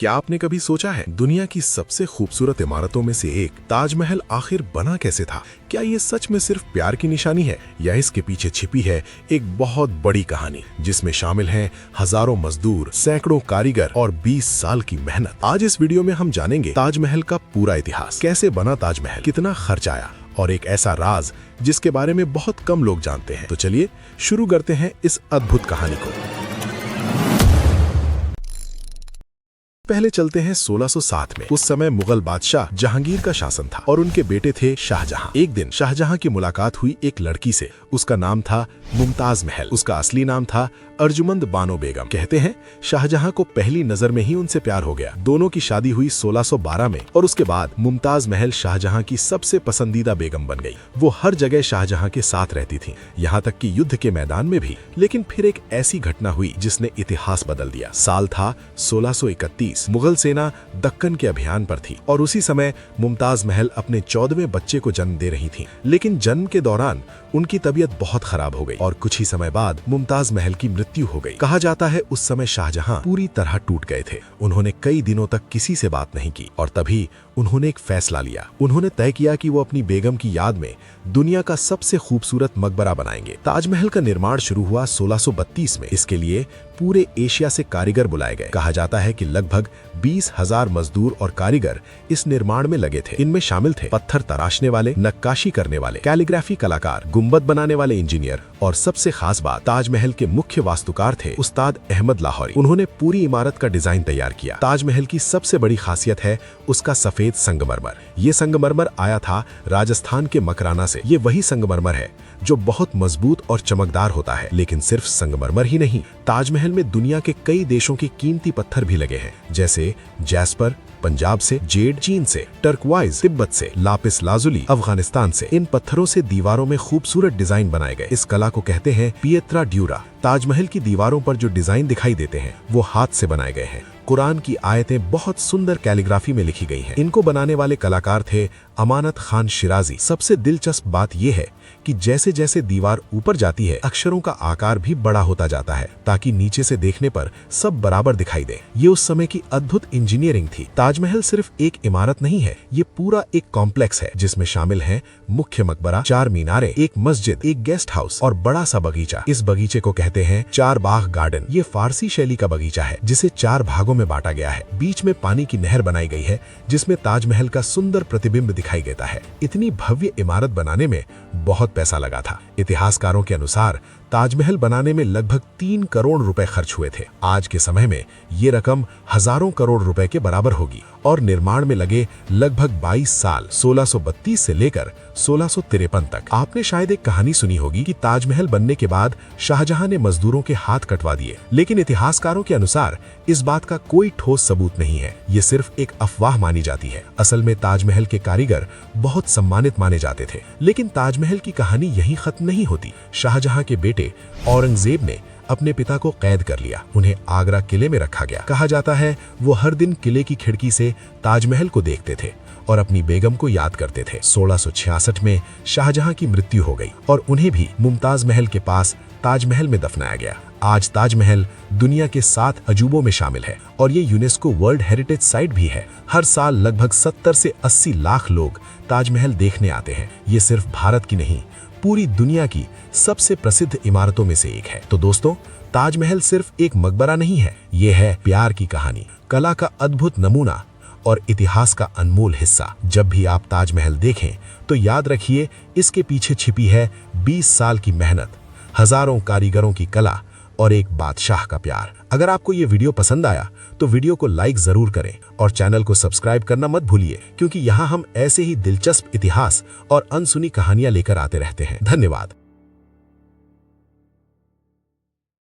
क्या आपने कभी सोचा है दुनिया की सबसे खूबसूरत इमारतों में से एक ताजमहल आखिर बना कैसे था? क्या ये सच में सिर्फ प्यार की निशानी है या इसके पीछे छिपी है एक बहुत बड़ी कहानी जिसमें शामिल हैं हजारों मजदूर, सैकड़ों कारीगर और 20 साल की मेहनत। आज इस वीडियो में हम जानेंगे ताजमहल का पूरा इतिहास, कैसे बना ताजमहल, कितना खर्च आया और एक ऐसा राज जिसके बारे में बहुत कम लोग जानते हैं। तो चलिए शुरू करते हैं इस अद्भुत कहानी को। पहले चलते हैं 1607 में। उस समय मुगल बादशाह जहांगीर का शासन था और उनके बेटे थे शाहजहां। एक दिन शाहजहां की मुलाकात हुई एक लड़की से। उसका नाम था मुमताज महल। उसका असली नाम था अर्जुमंद बानो बेगम। कहते हैं शाहजहां को पहली नजर में ही उनसे प्यार हो गया। दोनों की शादी हुई 1612 में और उसके बाद मुमताज महल शाहजहां की सबसे पसंदीदा बेगम बन गई। वो हर जगह शाहजहां के साथ रहती थी, यहाँ तक कि युद्ध के मैदान में भी। लेकिन फिर एक ऐसी घटना हुई जिसने इतिहास बदल दिया। साल था 1631। मुगल सेना दक्कन के अभियान पर थी और उसी समय मुमताज महल अपने 14वें बच्चे को जन्म दे रही थीं। लेकिन जन्म के दौरान उनकी तबीयत बहुत खराब हो गई और कुछ ही समय बाद मुमताज महल की मृत्यु हो गई। कहा जाता है उस समय शाहजहां पूरी तरह टूट गए थे। उन्होंने कई दिनों तक किसी से बात नहीं की और तभी उन्होंने एक फैसला लिया। उन्होंने तय किया कि वो अपनी बेगम की याद में दुनिया का सबसे खूबसूरत मकबरा बनाएंगे। ताजमहल का निर्माण शुरू हुआ 1632 में। इसके लिए पूरे एशिया से कारीगर बुलाए गए। कहा जाता है कि लगभग 20,000 मजदूर और कारीगर इस निर्माण में लगे थे। इनमें शामिल थे पत्थर तराशने वाले, नक्काशी करने वाले, कैलीग्राफी कलाकार, गुंबद बनाने वाले इंजीनियर और सबसे खास बात, ताजमहल के मुख्य वास्तुकार थे उस्ताद अहमद लाहौरी। उन्होंने पूरी इमारत का डिजाइन तैयार किया। ताजमहल की सबसे बड़ी खासियत है उसका सफेद संगमरमर। ये संगमरमर आया था राजस्थान के मकराना से। ये वही संगमरमर है जो बहुत मजबूत और चमकदार होता है। लेकिन सिर्फ संगमरमर ही नहीं, ताजमहल में दुनिया के कई देशों के कीमती पत्थर भी लगे हैं, जैसे जैस्पर पंजाब से, जेड चीन से, टर्कवाइज तिब्बत से, लापिस लाजुली अफगानिस्तान से। इन पत्थरों से दीवारों में खूबसूरत डिजाइन बनाए गए। इस कला को कहते हैं पिएत्रा ड्यूरा। ताजमहल की दीवारों पर जो डिजाइन दिखाई देते हैं वो हाथ से बनाए गए हैं। कुरान की आयतें बहुत सुंदर कैलीग्राफी में लिखी गई हैं। इनको बनाने वाले कलाकार थे अमानत खान शिराजी। सबसे दिलचस्प बात यह है कि जैसे जैसे दीवार ऊपर जाती है, अक्षरों का आकार भी बड़ा होता जाता है ताकि नीचे से देखने पर सब बराबर दिखाई दे। ये उस समय की अद्भुत इंजीनियरिंग थी। ताजमहल सिर्फ एक इमारत नहीं है, ये पूरा एक कॉम्प्लेक्स है जिसमें शामिल है मुख्य मकबरा, 4 मीनारे, एक मस्जिद, एक गेस्ट हाउस और बड़ा सा बगीचा। इस बगीचे को कहते हैं 4 बाग गार्डन। ये फारसी शैली का बगीचा है जिसे 4 भागों में बांटा गया है। बीच में पानी की नहर बनाई गई है जिसमें ताजमहल का सुंदर प्रतिबिंब दिखाई देता है। इतनी भव्य इमारत बनाने में बहुत पैसा लगा था। इतिहासकारों के अनुसार ताजमहल बनाने में लगभग 3 करोड़ रुपए खर्च हुए थे। आज के समय में ये रकम हजारों करोड़ रुपए के बराबर होगी और निर्माण में लगे लगभग 22 साल 1632 से लेकर 1653 तक। आपने शायद एक कहानी सुनी होगी कि ताजमहल बनने के बाद शाहजहां ने मजदूरों के हाथ कटवा दिए, लेकिन इतिहासकारों के अनुसार इस बात का कोई ठोस सबूत नहीं है। ये सिर्फ एक अफवाह मानी जाती है। असल में ताजमहल के कारीगर बहुत सम्मानित माने जाते थे। लेकिन ताजमहल की कहानी यहीं खत्म नहीं होती। शाहजहां के बेटे औरंगजेब ने अपने पिता को कैद कर लिया। उन्हें आगरा किले में रखा गया। कहा जाता है वो हर दिन किले की खिड़की से ताजमहल को देखते थे और अपनी बेगम को याद करते थे। 1666 में शाहजहां की मृत्यु हो गई और उन्हें भी मुमताज महल के पास ताजमहल में दफनाया गया। आज ताजमहल दुनिया के 7 अजूबों में शामिल है और ये यूनेस्को वर्ल्ड हेरिटेज साइट भी है। हर साल लगभग 70 से 80 लाख लोग ताजमहल देखने आते हैं। ये सिर्फ भारत की नहीं, पूरी दुनिया की सबसे प्रसिद्ध इमारतों में से एक है। तो दोस्तों, ताजमहल सिर्फ एक मकबरा नहीं है, ये है प्यार की कहानी, कला का अद्भुत नमूना और इतिहास का अनमोल हिस्सा। जब भी आप ताजमहल देखें तो याद रखिए इसके पीछे छिपी है 20 साल की मेहनत, हजारों कारीगरों की कला और एक बादशाह का प्यार। अगर आपको ये वीडियो पसंद आया तो वीडियो को लाइक जरूर करें और चैनल को सब्सक्राइब करना मत भूलिए, क्योंकि यहाँ हम ऐसे ही दिलचस्प इतिहास और अनसुनी कहानियां लेकर आते रहते हैं। धन्यवाद।